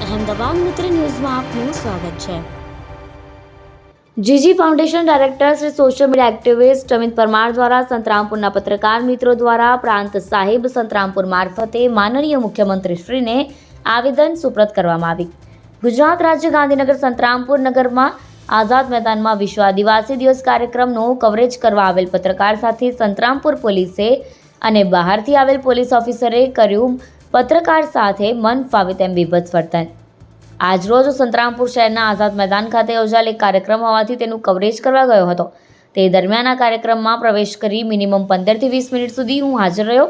અહેમદાબાદ મિત્ર ન્યૂઝમાં આપનું સ્વાગત છે। GG foundation director Shri social media activist Amit Parmar દ્વારા સંતરામપુરના પત્રકાર મિત્રો દ્વારા પ્રાંત સાહિબ સંતરામપુર મારફતે માનનીય મુખ્યમંત્રીશ્રીને આવેદન સુપ્રત કરવામાં આવી। ગુજરાત રાજ્ય ગાંધીનગર સંતરામપુર નગરમાં આઝાદ મેદાનમાં વિશ્વ આદિવાસી દિવસ કાર્યક્રમનું કવરેજ કરવા આવેલ પત્રકાર સાથે સંતરામપુર પોલીસે અને બહારથી આવેલ પોલીસ ઓફિસરે કર્યું પત્રકાર સાથે મન ફાવે તેમ બીભત્સ વર્તન। આજરોજ સંતરામપુર શહેરના આઝાદ મેદાન ખાતે યોજાયેલ એક કાર્યક્રમ હોવાથી તેનું કવરેજ કરવા ગયો હતો। તે દરમિયાન આ કાર્યક્રમમાં પ્રવેશ કરી મિનિમમ 15 થી 20 મિનિટ સુધી હું હાજર રહ્યો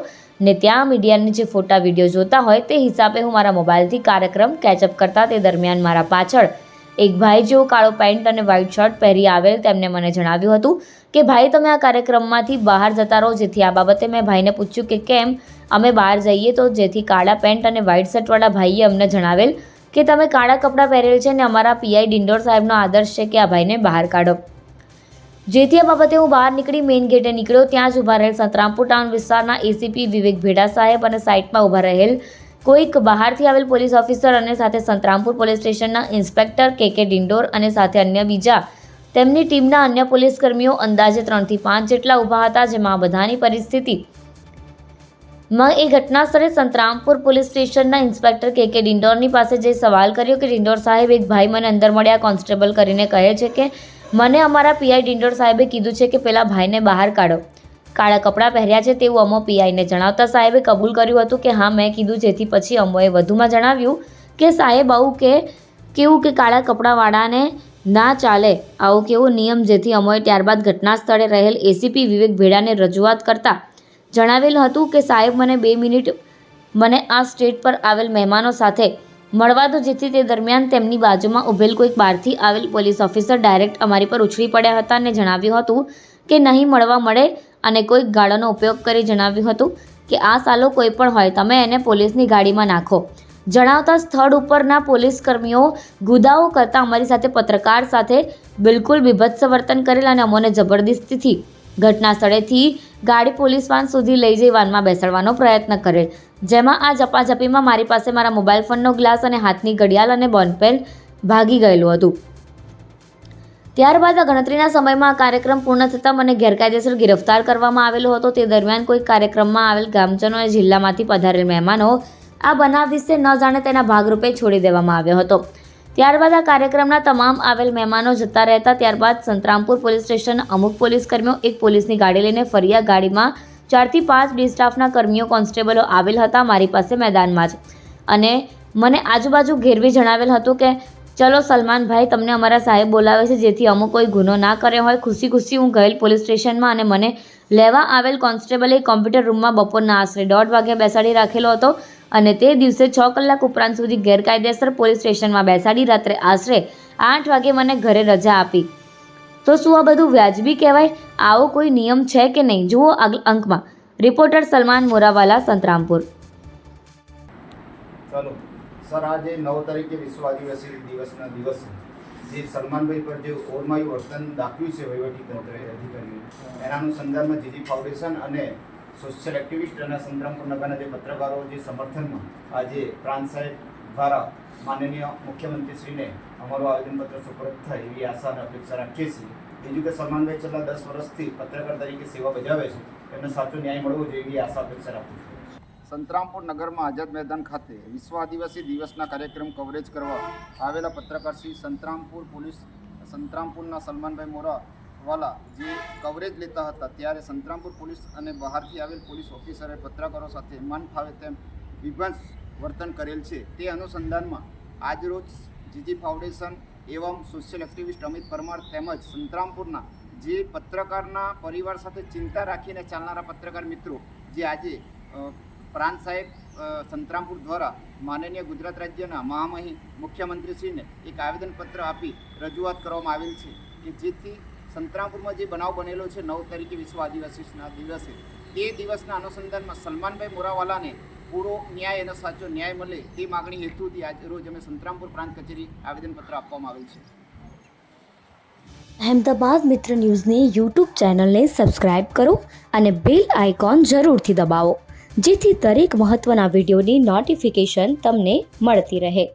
ને ત્યાં મીડિયાની જે ફોટા વિડીયો જોતા હોય તે હિસાબે હું મારા મોબાઈલથી કાર્યક્રમ કેચઅપ કરતા તે દરમિયાન મારા પાછળ એક ભાઈ જેવો કાળો પેન્ટ અને વ્હાઇટ શર્ટ પહેરી આવેલ તેમને મને જણાવ્યું હતું કે ભાઈ તમે આ કાર્યક્રમમાંથી બહાર જતા રહો। જેથી આ બાબતે મેં ભાઈને પૂછ્યું કે કેમ અમે બહાર જઈએ, તો જેથી કાળા પેન્ટ અને વ્હાઇટ શર્ટવાળા ભાઈએ અમને જણાવેલ કે તમે કાળા કપડાં પહેરેલ છે ને અમારા પીઆઈ ડિંડોર સાહેબનો આદર્શ છે કે આ ભાઈને બહાર કાઢો। જેથી આ બાબતે હું બહાર નીકળી મેઇન ગેટે નીકળ્યો। ત્યાં જ ઊભા રહેલ સંતરામપુર ટાઉન વિસ્તારના એસીપી વિવેક ભેડા સાહેબ અને સાઇટમાં ઊભા રહેલ કોઈક બહારથી આવેલ પોલીસ ઓફિસર અને સાથે સંતરામપુર પોલીસ સ્ટેશનના ઇન્સ્પેક્ટર કે ડિંડોર અને સાથે અન્ય બીજા તેમની ટીમના અન્ય પોલીસ કર્મીઓ અંદાજે 3 થી 5 જેટલા ઊભા હતા। જેમાં બધાની પરિસ્થિતિ એ ઘટના સ્થળે સંતરામપુર પોલીસ સ્ટેશનના ઇન્સ્પેક્ટર કે ડિંડોરની પાસે જઈ સવાલ કર્યો કે ડિંડોર સાહેબ, એક ભાઈ મને અંદર મળ્યા કોન્સ્ટેબલ કરીને કહે છે કે મને અમારા પીઆઈ ડિંડોર સાહેબે કીધું છે કે પેલા ભાઈને બહાર કાઢો, કાળા કપડાં પહેર્યા છે તેવું અમો પીઆઈને જણાવતા સાહેબે કબૂલ કર્યું હતું કે હા મેં કીધું। જેથી પછી અમોએ વધુમાં જણાવ્યું કે સાહેબ આવું કેવું કે કાળા કપડાવાળાને ના ચાલે, આવું કેવો નિયમ। જેથી અમોએ ત્યારબાદ ઘટના સ્થળે રહેલ એસીપી વિવેક ભેડાને રજૂઆત કરતા જણાવેલ હતું કે સાહેબ મને 2 મિનિટ મને આ સ્ટેજ પર આવેલ મહેમાનો સાથે મળવા દો। જેથી તે દરમિયાન તેમની બાજુમાં ઊભેલ કોઈક બહારથી આવેલ પોલીસ ઓફિસર ડાયરેક્ટ અમારી પર ઉછળી પડ્યા હતા અને જણાવ્યું હતું કે નહીં મળવા મળે અને કોઈક ગાળાનો ઉપયોગ કરી જણાવ્યું હતું કે આ સાલો કોઈ પણ હોય તમે એને પોલીસની ગાડીમાં નાખો। જણાવતા સ્થળ ઉપરના પોલીસ કર્મીઓ ગુદાઓ કરતા અમારી સાથે પત્રકાર સાથે બિલકુલ બીભત્સ વર્તન કરેલ અને અમોને જબરદસ્તીથી ઘટના સ્થળેથી ગાડી પોલીસ વાન સુધી લઈ જઈ વાનમાં બેસાડવાનો પ્રયત્ન કરેલ। જેમાં આ ઝપાઝપીમાં મારી પાસે મારા મોબાઈલ ફોનનો ગ્લાસ અને હાથની ઘડિયાળ અને બોનપેન ભાગી ગયેલું હતું। ત્યારબાદ આ ગણતરીના સમયમાં આ કાર્યક્રમ પૂર્ણ થતાં મને ગેરકાયદેસર ગિરફ્તાર કરવામાં આવેલો હતો। તે દરમિયાન કોઈ કાર્યક્રમમાં આવેલ ગામજનો અને જિલ્લામાંથી પધારેલ મહેમાનો આ બનાવ વિશે ન જાણે તેના ભાગરૂપે છોડી દેવામાં આવ્યો હતો। ત્યારબાદ આ કાર્યક્રમના તમામ આવેલ મહેમાનો જતા રહેતા ત્યારબાદ સંતરામપુર પોલીસ સ્ટેશન અમુક પોલીસ કર્મીઓ એક પોલીસની ગાડી લઈને ફરી આ ગાડીમાં 4 થી 5 ડી સ્ટાફના કર્મીઓ કોન્સ્ટેબલો આવેલ હતા મારી પાસે મેદાનમાં જ અને મને આજુબાજુ ઘેરવી જણાવેલ હતું કે ચલો સલમાનભાઈ તમને અમારા સાહેબ બોલાવે છે, જેથી અમુક કોઈ ગુનો ના કર્યો હોય। ખુશી હું ગયેલ પોલીસ સ્ટેશનમાં અને મને લેવા આવેલ કોન્સ્ટેબલે કોમ્પ્યુટર રૂમમાં બપોરના આશરે 1:30 વાગે બેસાડી રાખેલો હતો અને તે દિવસે 6 કલાક ઉપરાંત સુધી ગેરકાયદેસર પોલીસ સ્ટેશનમાં બેસાડી રાત્રે આશરે 8 વાગે મને ઘરે રજા આપી। તો શું આ બધું વ્યાજબી કહેવાય? આવો કોઈ નિયમ છે કે નહીં? જુઓ અંકમાં। રિપોર્ટર સલમાન મોરાવાલા, સંતરામપુર। સર, આજે 9 તારીખે વિશ્વ આદિવાસી દિવસના દિવસે જે સલમાનભાઈ પર જે ઓરમાયું વર્તન દાખવ્યું છે વહીવટીતંત્રએ અધિકારીઓ, એના અનુસંધાનમાં જીજી ફાઉન્ડેશન અને સોશિયલ એક્ટિવિસ્ટ અને સંતરામપુર નગરના જે પત્રકારો જે સમર્થનમાં આજે પ્રાંત સાહેબ દ્વારા માનનીય મુખ્યમંત્રીશ્રીને અમારું આવેદનપત્ર સુપરત થાય એવી આશા અને અપેક્ષા રાખીએ છીએ। બીજું કે સલમાનભાઈ છેલ્લા 10 વર્ષથી પત્રકાર તરીકે સેવા બજાવે છે, એમને સાચો ન્યાય મળવો જોઈએ એવી આશા અપેક્ષા રાખું છું। સંતરામપુર નગરમાં આઝાદ મેદાન ખાતે વિશ્વ આદિવાસી દિવસના કાર્યક્રમ કવરેજ કરવા આવેલા પત્રકાર શ્રી સંતરામપુરના સલમાનભાઈ મોરાવાલા જે કવરેજ લેતા હતા ત્યારે સંતરામપુર પોલીસ અને બહારથી આવેલ પોલીસ ઓફિસરે પત્રકારો સાથે મન ફાવે તેમ વિભત્સ વર્તન કરેલ છે। તે અનુસંધાનમાં આજરોજ જીજી ફાઉન્ડેશન એવં સોશિયલ એક્ટિવિસ્ટ અમિત પરમાર તેમજ સંતરામપુરના જે પત્રકારના પરિવાર સાથે ચિંતા રાખીને ચાલનારા પત્રકાર મિત્રો જે આજે પ્રાંત સાહેબ સંતરામપુર દ્વારા માનનીય ગુજરાત રાજ્યના મહામહિમ મુખ્યમંત્રીશ્રીને એક આવેદનપત્ર આપી રજૂઆત કરવામાં આવેલ છે કે જેથી સંતરામપુરમાં જે બનાવ બનેલો છે 9 તારીખે વિશ્વ આદિવાસીના દિવસે તે દિવસના અનુસંધાનમાં સલમાનભાઈ મોરાવાલાને પૂરો ન્યાય અને સાચો ન્યાય મળે તે માગણી હેતુથી આજ રોજ અમે સંતરામપુર પ્રાંત કચેરી આવેદનપત્ર આપવામાં આવેલ છે। અહેમદાબાદ મિત્ર ન્યૂઝની યુટ્યુબ ચેનલને સબસ્ક્રાઇબ કરો અને બેલ આઇકોન જરૂરથી દબાવો, જેથી દરેક મહત્ત્વના વિડીયોની નોટિફિકેશન તમને મળતી રહે।